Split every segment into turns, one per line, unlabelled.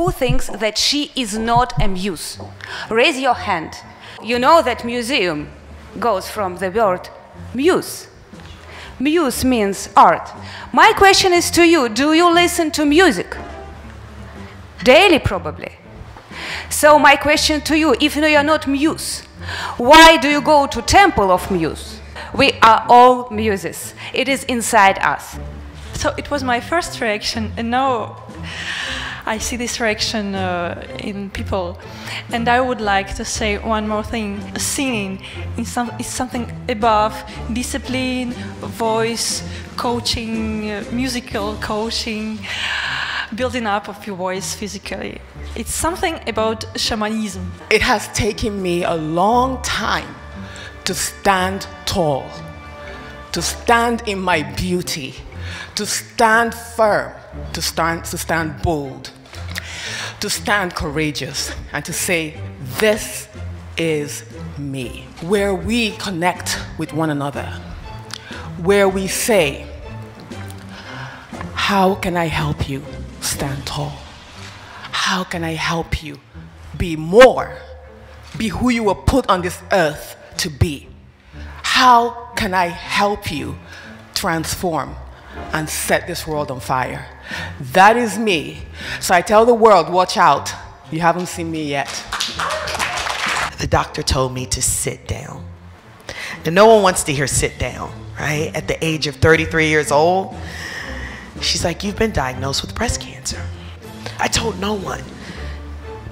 who thinks that she is not a muse? Raise your hand. You know that museum goes from the word muse. Muse means art. My question is to you, do you listen to music? Daily, probably. So my question to you, if you are not muse, why do you go to temple of muse? We are all muses. It is inside us.
So it was my first reaction, and now I see this reaction in people. And I would like to say one more thing. Singing is something above discipline, voice, coaching, musical coaching, building up of your voice physically. It's something about shamanism.
It has taken me a long time to stand tall, to stand in my beauty, to stand firm, to stand bold, to stand courageous, and to say, this is me. Where we connect with one another, where we say, how can I help you stand tall? How can I help you be more, be who you were put on this earth to be? How can I help you transform and set this world on fire? That is me. So I tell the world, watch out. You haven't seen me yet.
The doctor told me to sit down. And no one wants to hear sit down, right? At the age of 33 years old, she's like, you've been diagnosed with breast cancer. I told no one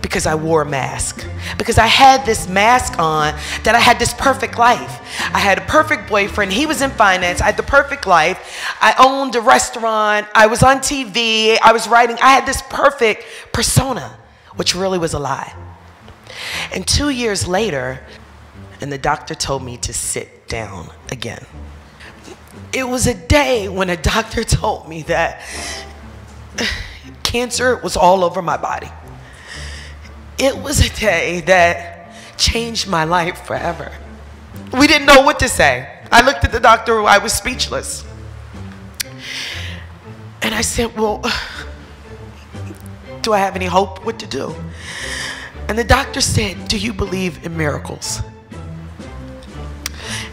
because I wore a mask. Because I had this mask on that I had this perfect life. I had a perfect boyfriend. He was in finance. I had the perfect life. I owned a restaurant. I was on TV. I was writing. I had this perfect persona, which really was a lie. And 2 years later, and the doctor told me to sit down again. It was a day when a doctor told me that cancer was all over my body. It was a day that changed my life forever. We didn't know what to say. I looked at the doctor, I was speechless. And I said, well, do I have any hope? What to do? And the doctor said, do you believe in miracles?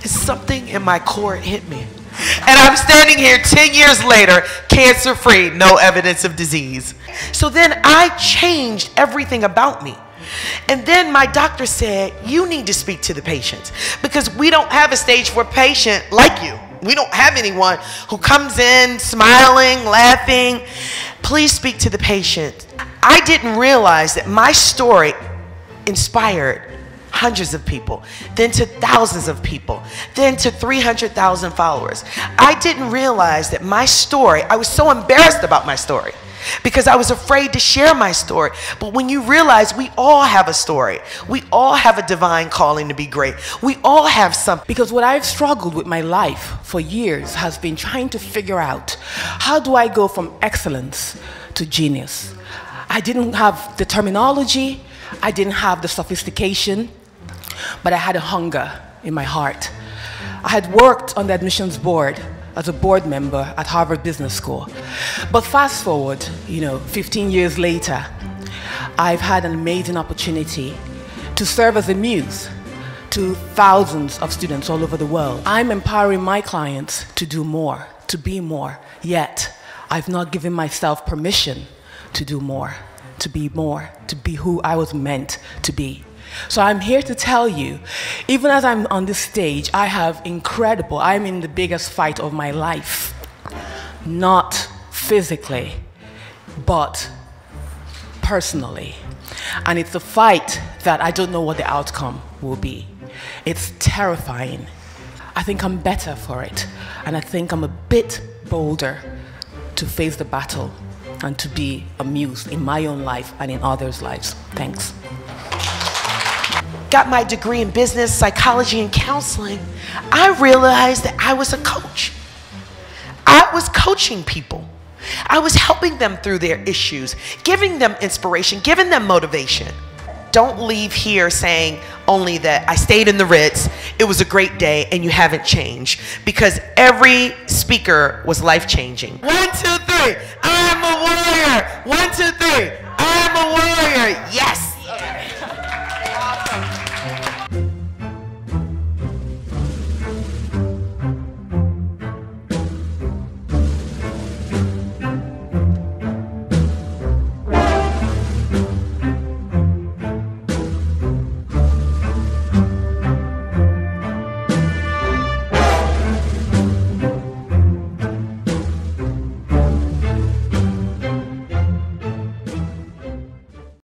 And something in my core hit me. And I'm standing here 10 years later, cancer-free, no evidence of disease. So then I changed everything about me. And then my doctor said, you need to speak to the patients because we don't have a stage 4 patient like you. We don't have anyone who comes in smiling, laughing. Please speak to the patient. I didn't realize that my story inspired hundreds of people, then to thousands of people, then to 300,000 followers. I didn't realize that my story, I was so embarrassed about my story because I was afraid to share my story. But when you realize we all have a story, we all have a divine calling to be great, we all have something.
Because what I've struggled with my life for years has been trying to figure out, how do I go from excellence to genius? I didn't have the terminology, I didn't have the sophistication, but I had a hunger in my heart. I had worked on the admissions board as a board member at Harvard Business School. But fast forward, 15 years later, I've had an amazing opportunity to serve as a muse to thousands of students all over the world. I'm empowering my clients to do more, to be more, yet I've not given myself permission to do more, to be who I was meant to be. So I'm here to tell you, even as I'm on this stage, I'm in the biggest fight of my life. Not physically, but personally. And it's a fight that I don't know what the outcome will be. It's terrifying. I think I'm better for it. And I think I'm a bit bolder to face the battle and to be a muse in my own life and in others' lives. Thanks.
Got my degree in business, psychology, and counseling. I realized that I was a coach. I was coaching people. I was helping them through their issues, giving them inspiration, giving them motivation. Don't leave here saying only that I stayed in the Ritz, it was a great day, and you haven't changed. Because every speaker was life-changing. 1, 2, 3, I'm a warrior.